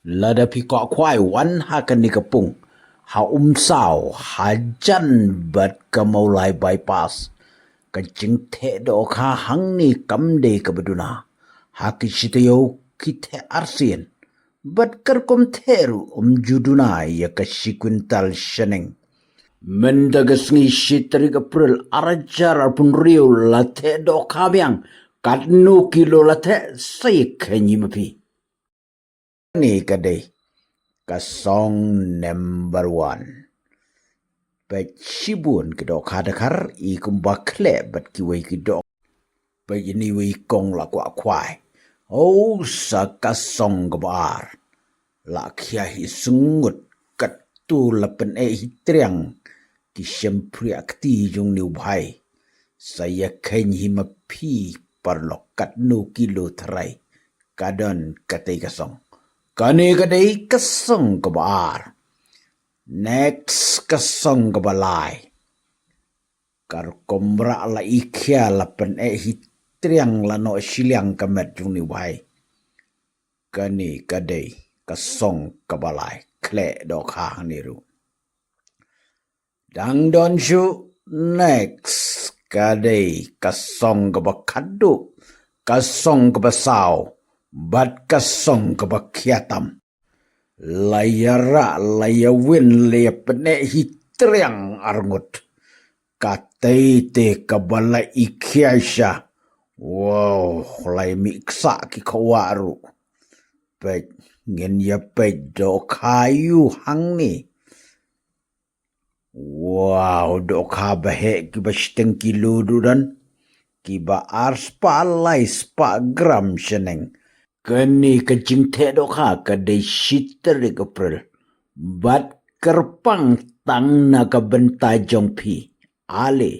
lada pi kok kwai wan ha kan ni kapung ha sao hajan bat ka maulai bypass ka jing the do kha hang ni kam de ka beduna ha ki sitayo ki the arsien bat kar kom theru juduna ya ka sikwintal sheneng mendagas ngi sitri April arajar pun riu la the do khabyang katnu kilo la the sai khanyi mapi ni kadai ka song number 1 Pech sibun ke dok hadakar I kumba kle bat ki wei ki dok pech ni wei kong la kwa kwai oh sa ka song gabar la kia hi sungut kat tu la pen hitriang ki sempriak ti jung niu bhai saya khen hi ma phi par lo kat nu kilo thrai kadon katai ka song kane kadai ka song gabar next kasong kabalay kar kombra la ikhya la pen hitriang la no siliang kamet jung ni wai kani kadai kasong kabalay kle do kha niru dang don shu next kadai kasong kabakadu kasong kabasao bat kasong kabakyatam layara layawin layapne hitriang arngut katay te kabala ikiasya wow lay miksa ki kawaru pet ngin ya pet do kayu hangni wow do ka bahe ki basteng kilo duran ki ba arspa lay spa gram sheneng kani kajing the do kha kadai sitri April bat kerpang tang na ka benta jong phi ale